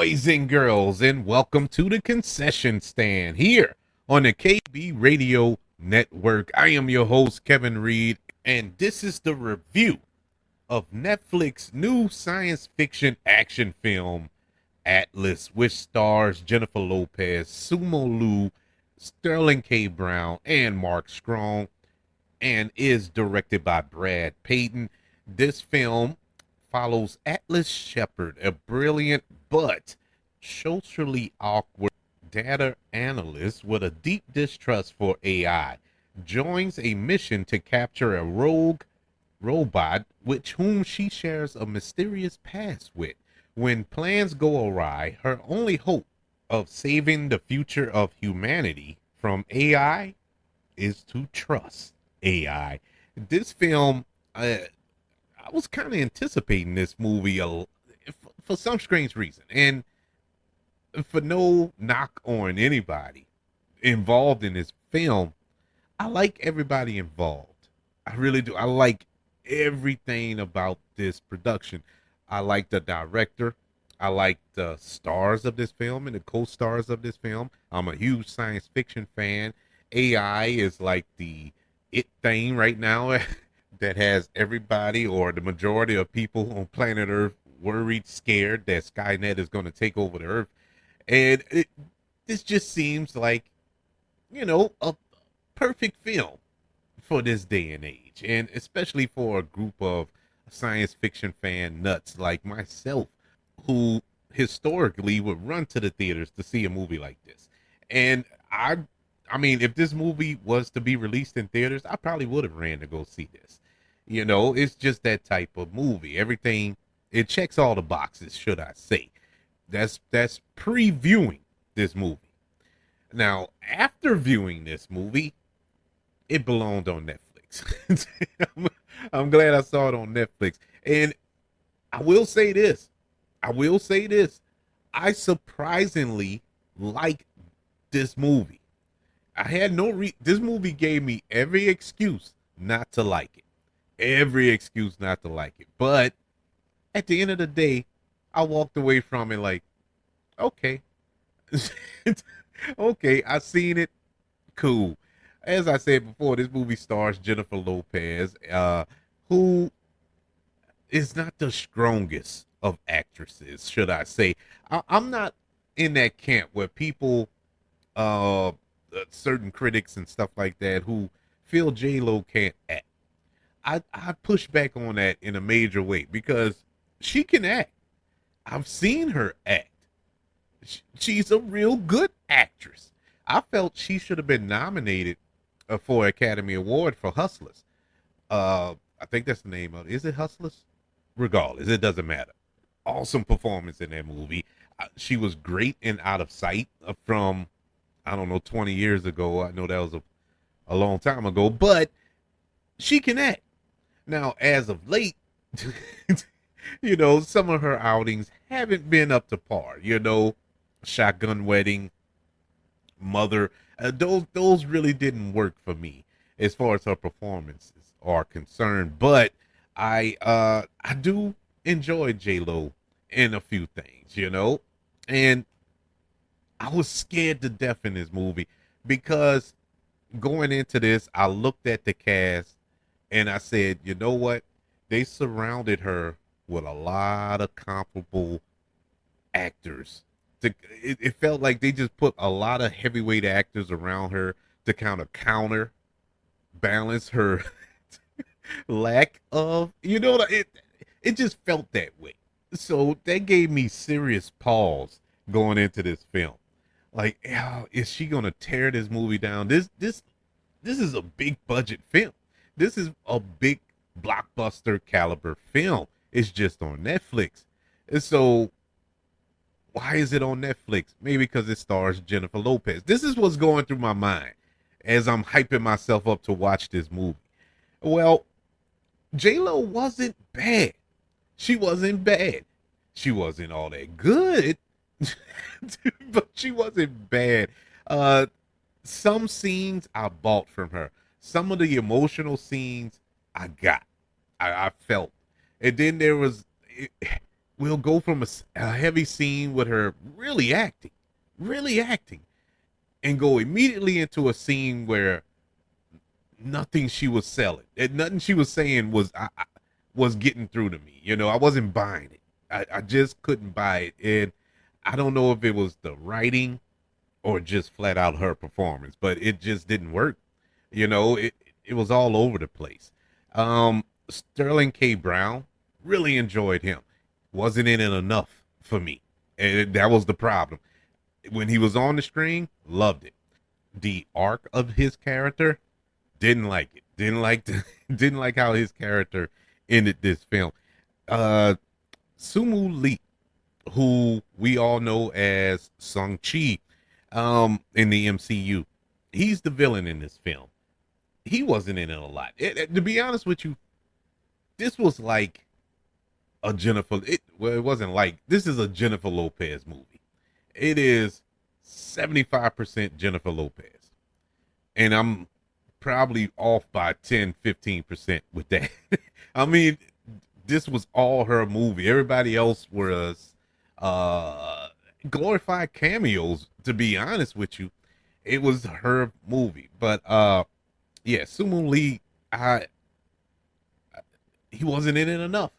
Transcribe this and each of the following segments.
boys and girls, and welcome to the concession stand here on the KB Radio Network. I am your host, Kevin Reed, and this is the review of Netflix's new science fiction action film, Atlas, which stars Jennifer Lopez, Sumo Liu, Sterling K. Brown, and Mark Strong, and is directed by Brad Payton. This film follows Atlas Shepard, a brilliant but socially awkward data analyst with a deep distrust for AI, joins a mission to capture a rogue robot which whom she shares a mysterious past with. When plans go awry, her only hope of saving the future of humanity from AI is to trust AI. This film, I was kind of anticipating this movie for some strange reason, and for no knock on anybody involved in this film, I like everybody involved. I really do. I like everything about this production. I like the director. I like the stars of this film and the co-stars of this film. I'm a huge science fiction fan. AI is like the it thing right now that has everybody or the majority of people on planet Earth worried, scared that Skynet is going to take over the Earth. And this just seems like, a perfect film for this day and age. And especially for a group of science fiction fan nuts like myself who historically would run to the theaters to see a movie like this. And I mean, if this movie was to be released in theaters, I probably would have ran to go see this. It's just that type of movie. Everything, it checks all the boxes, should I say. That's previewing this movie. Now, after viewing this movie, it belonged on Netflix. I'm glad I saw it on Netflix. And I will say this. I surprisingly like this movie. I had this movie gave me every excuse not to like it. Every excuse not to like it. But at the end of the day, I walked away from it like, okay. Okay, I seen it. Cool. As I said before, this movie stars Jennifer Lopez, who is not the strongest of actresses, should I say. I'm not in that camp where people, certain critics and stuff like that, who feel J-Lo can't act. I push back on that in a major way because she can act. I've seen her act. She's a real good actress. I felt she should have been nominated for Academy Award for Hustlers. I think that's the name of it. Is it Hustlers? Regardless, it doesn't matter. Awesome performance in that movie. She was great in Out of Sight from, I don't know, 20 years ago. I know that was a long time ago, but she can act. Now, as of late, some of her outings haven't been up to par. Shotgun Wedding, Mother, those really didn't work for me as far as her performances are concerned. But I do enjoy J-Lo in a few things, and I was scared to death in this movie because going into this, I looked at the cast and I said, you know what? They surrounded her with a lot of comparable actors. It felt like they just put a lot of heavyweight actors around her to kind of counter balance her lack of, it just felt that way. So that gave me serious pause going into this film. Like, is she gonna tear this movie down? This is a big budget film. This is a big blockbuster caliber film. It's just on Netflix. And so why is it on Netflix? Maybe because it stars Jennifer Lopez. This is what's going through my mind as I'm hyping myself up to watch this movie. Well, J-Lo wasn't bad. She wasn't bad. She wasn't all that good, but she wasn't bad. Some scenes I bought from her. Some of the emotional scenes I got. I felt. And then there was we'll go from a heavy scene with her really acting, and go immediately into a scene where nothing she was selling and nothing she was saying was getting through to me. You know, I wasn't buying it. I just couldn't buy it. And I don't know if it was the writing or just flat out her performance, but it just didn't work. You know, it was all over the place. Sterling K. Brown, really enjoyed him. Wasn't in it enough for me. And that was the problem. When he was on the screen, loved it. The arc of his character, didn't like it. Didn't like how his character ended this film. Uh Sumu Lee, who we all know as Shang-Chi in the MCU. He's the villain in this film. He wasn't in it a lot. To be honest with you, this was like a well, it wasn't like, this is a Jennifer Lopez movie. It is 75% Jennifer Lopez. And I'm probably off by 10-15% with that. I mean, this was all her movie. Everybody else was glorified cameos, to be honest with you. It was her movie. But yeah, Sumo Lee, I he wasn't in it enough.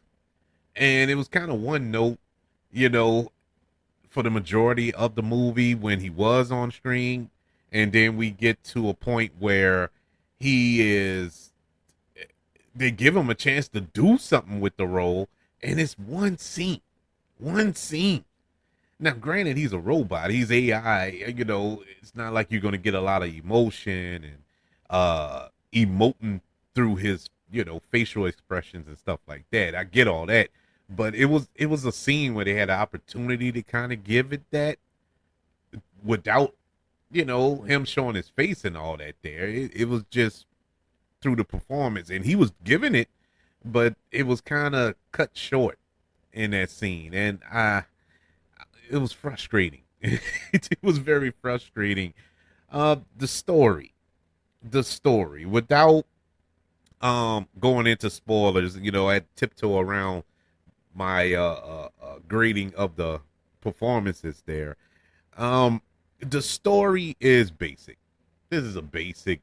And it was kind of one note, you know, for the majority of the movie when he was on screen. And then we get to a point where he is, they give him a chance to do something with the role, and it's one scene. One scene. Now, granted, he's a robot, he's AI, you know, it's not like you're going to get a lot of emotion and emoting through his, you know, facial expressions and stuff like that. I get all that. But it was a scene where they had an opportunity to kind of give it that without, you know, him showing his face and all that there. It was just through the performance, and he was giving it, but it was kind of cut short in that scene, and it was frustrating. It was very frustrating. The story, without going into spoilers, you know, I tiptoe around my grading of the performances there. The story is basic. This is a basic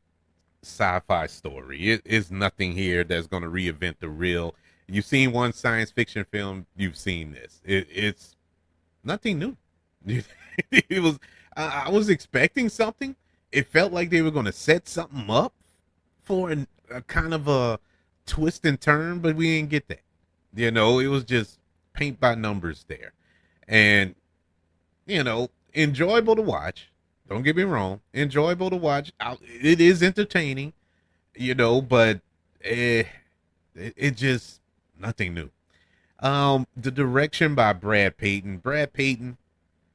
sci-fi story. It is nothing here that's going to reinvent the real. You've seen one science fiction film, you've seen this. It's nothing new. It was. I was expecting something. It felt like they were going to set something up for a kind of a twist and turn, but we didn't get that. You know, it was just paint by numbers there, and you know, enjoyable to watch. Don't get me wrong, enjoyable to watch. It is entertaining, you know, but it just nothing new. The direction by Brad Payton. Brad Payton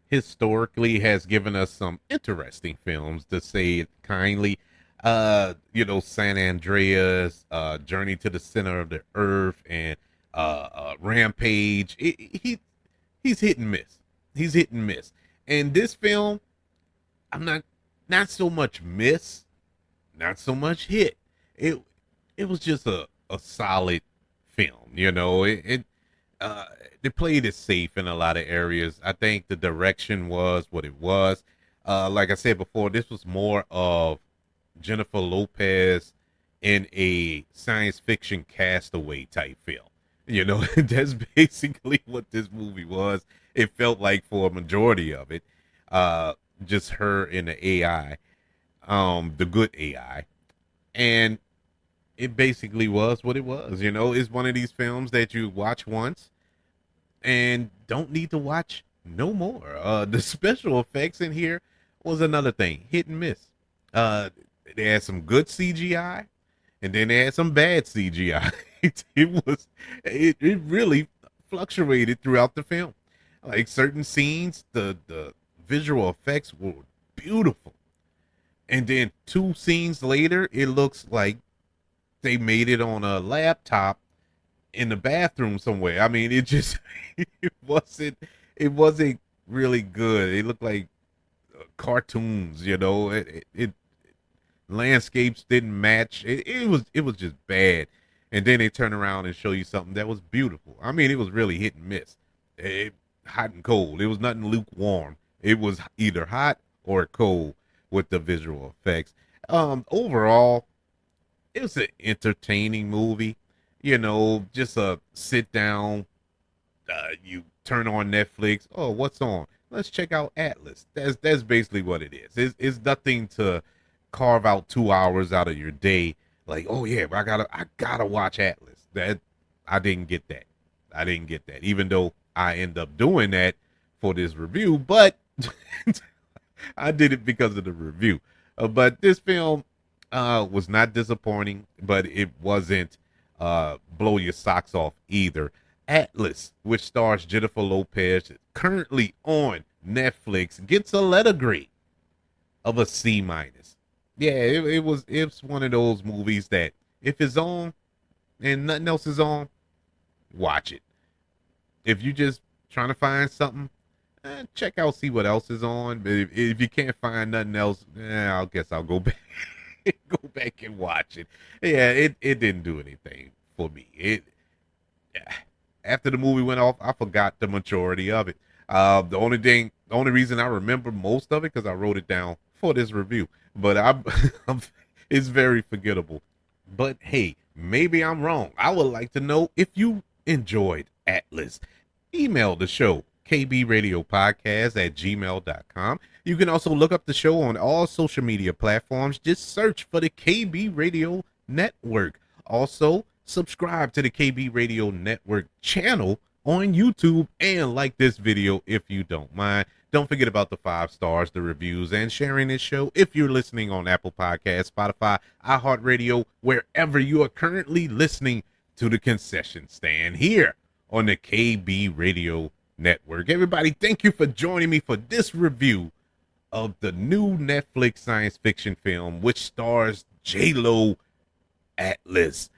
historically has given us some interesting films, to say it kindly. You know, San Andreas, Journey to the Center of the Earth, and Rampage. He's hit and miss. He's hit and miss. And this film, I'm not so much miss, not so much hit. It was just a solid film. You know, they played it safe in a lot of areas. I think the direction was what it was. Like I said before, this was more of Jennifer Lopez in a science fiction castaway type film. You know, that's basically what this movie was. It felt like for a majority of it, just her in the AI, the good AI, and it basically was what it was. You know, it's one of these films that you watch once and don't need to watch no more. The special effects in here was another thing, hit and miss. They had some good CGI, and then they had some bad CGI. It really fluctuated throughout the film. Like certain scenes, the visual effects were beautiful, and then two scenes later, it looks like they made it on a laptop in the bathroom somewhere. I mean, it just it wasn't really good. It looked like cartoons, you know. It landscapes didn't match. It was just bad. And then they turn around and show you something that was beautiful. I mean, it was really hit and miss. hot and cold. It was nothing lukewarm. It was either hot or cold with the visual effects. Overall, it was an entertaining movie. Just a sit down. You turn on Netflix. Oh, what's on? Let's check out Atlas. That's basically what it is. It's nothing to carve out 2 hours out of your day. Like, oh yeah, I gotta watch Atlas. That I didn't get that. I didn't get that. Even though I end up doing that for this review, but I did it because of the review. But this film was not disappointing, but it wasn't blow your socks off either. Atlas, which stars Jennifer Lopez, currently on Netflix, gets a letter grade of a C minus. Yeah, it's one of those movies that if it's on and nothing else is on, watch it. If you just trying to find something, check out, see what else is on. But if you can't find nothing else, I guess I'll go back go back and watch it. Yeah, it didn't do anything for me. After the movie went off, I forgot the majority of it. The only reason I remember most of it because I wrote it down for this review. But it's very forgettable. But hey, maybe I'm wrong. I would like to know if you enjoyed Atlas. Email the show, kbradiopodcast@gmail.com. You can also look up the show on all social media platforms. Just search for the KB Radio Network. Also, subscribe to the KB Radio Network channel on YouTube and like this video if you don't mind. Don't forget about the 5 stars, the reviews, and sharing this show if you're listening on Apple Podcasts, Spotify, iHeartRadio, wherever you are currently listening to the concession stand here on the KB Radio Network. Everybody, thank you for joining me for this review of the new Netflix science fiction film, which stars J-Lo, Atlas.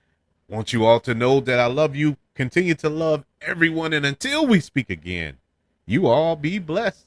Want you all to know that I love you, continue to love everyone, and until we speak again, you all be blessed.